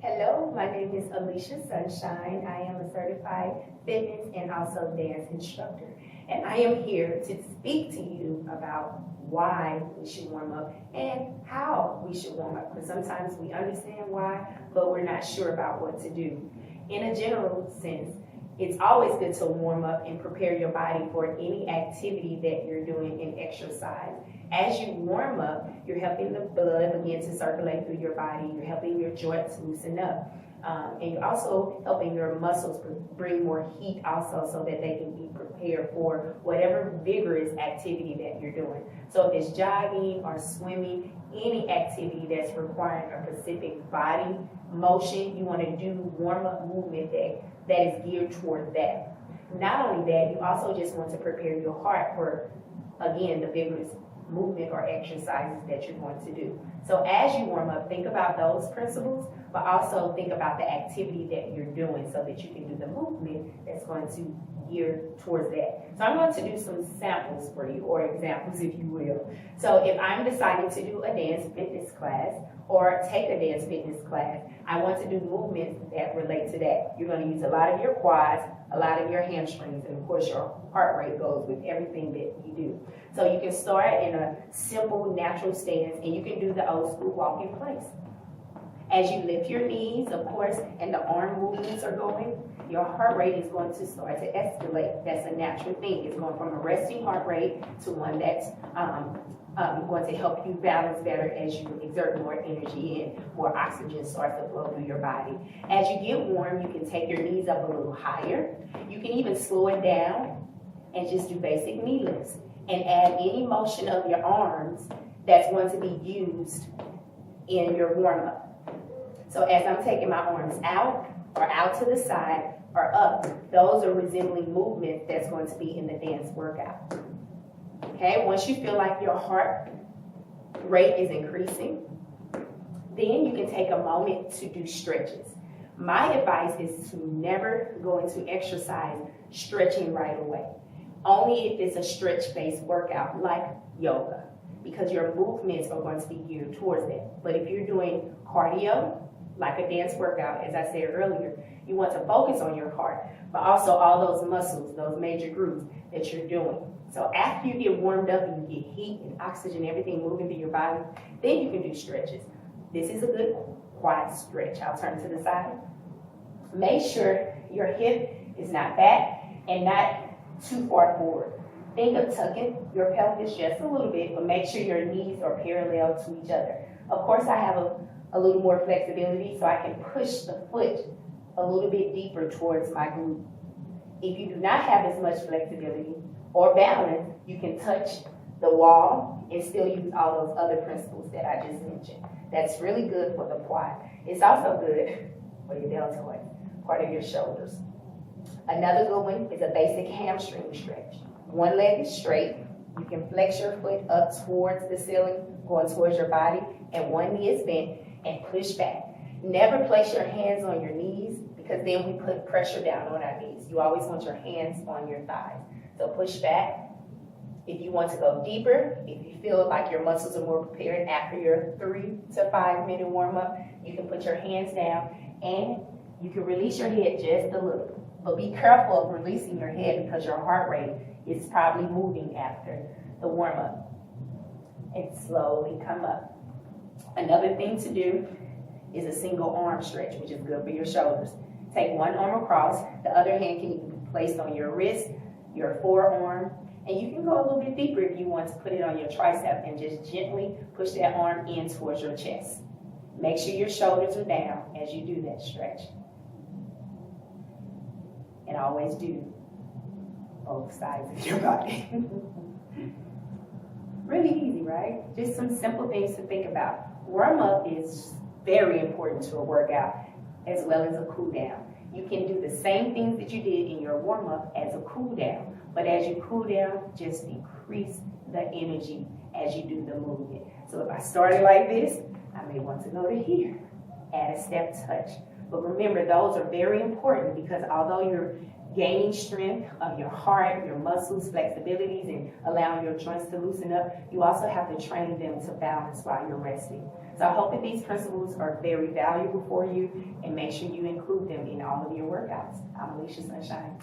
Hello, my name is Alicia Sunshine. I am a certified fitness and also dance instructor. And I am here to speak to you about why we should warm up and how we should warm up. Because sometimes we understand why, but we're not sure about what to do. In a general sense, it's always good to warm up and prepare your body for any activity that you're doing in exercise. As you warm up, you're helping the blood begin to circulate through your body. You're helping your joints loosen up. And you're also helping your muscles bring more heat also so that they can be prepared for whatever vigorous activity that you're doing. So if it's jogging or swimming, any activity that's requiring a specific body motion, you want to do warm-up movement that is geared toward that. Not only that, you also just want to prepare your heart for, again, the vigorous movement or exercises that you're going to do. So as you warm up, think about those principles, but also think about the activity that you're doing so that you can do the movement that's going to gear towards that. So I'm going to do some samples for you, or examples if you will. So if I'm deciding to do a dance fitness class or take a dance fitness class, I want to do movements that relate to that. You're going to use a lot of your quads, a lot of your hamstrings, and of course your heart rate goes with everything that you do. So you can start in a simple natural stance, and you can do the old school walk in place. As you lift your knees, of course, and the arm movements are going, your heart rate is going to start to escalate. That's a natural thing. It's going from a resting heart rate to one that's going to help you balance better as you exert more energy and more oxygen starts to flow through your body. As you get warm, you can take your knees up a little higher. You can even slow it down and just do basic knee lifts and add any motion of your arms that's going to be used in your warm-up. So as I'm taking my arms out or out to the side or up, those are resembling movements that's going to be in the dance workout. Okay, once you feel like your heart rate is increasing, then you can take a moment to do stretches. My advice is to never go into exercise stretching right away. Only if it's a stretch-based workout like yoga, because your movements are going to be geared towards that. But if you're doing cardio, like a dance workout, as I said earlier, you want to focus on your heart, but also all those muscles, those major groups that you're doing. So after you get warmed up and you get heat and oxygen, everything moving through your body, then you can do stretches. This is a good quad stretch. I'll turn to the side. Make sure your hip is not back and not too far forward. Think of tucking your pelvis just a little bit, but make sure your knees are parallel to each other. Of course, I have a little more flexibility, so I can push the foot a little bit deeper towards my glute. If you do not have as much flexibility or balance, you can touch the wall and still use all those other principles that I just mentioned. That's really good for the quad. It's also good for your deltoid, part of your shoulders. Another good one is a basic hamstring stretch. One leg is straight. You can flex your foot up towards the ceiling, going towards your body, and one knee is bent, and push back. Never place your hands on your knees, because then we put pressure down on our knees. You always want your hands on your thighs. So push back. If you want to go deeper, if you feel like your muscles are more prepared after your 3 to 5 minute warm up, you can put your hands down and you can release your head just a little. But be careful of releasing your head, because your heart rate is probably moving after the warm up. And slowly come up. Another thing to do is a single arm stretch, which is good for your shoulders. Take one arm across, the other hand can be placed on your wrist, your forearm, and you can go a little bit deeper if you want to put it on your tricep and just gently push that arm in towards your chest. Make sure your shoulders are down as you do that stretch. And always do both sides of your body. Really easy, right? Just some simple things to think about. Warm up is very important to a workout, as well as a cool down. You can do the same things that you did in your warm up as a cool down, but as you cool down, just increase the energy as you do the movement. So if I started like this, I may want to go to here, add a step touch. But remember, those are very important, because although you're gaining strength of your heart, your muscles, flexibilities, and allowing your joints to loosen up, you also have to train them to balance while you're resting. So I hope that these principles are very valuable for you, and make sure you include them in all of your workouts. I'm Alicia Sunshine.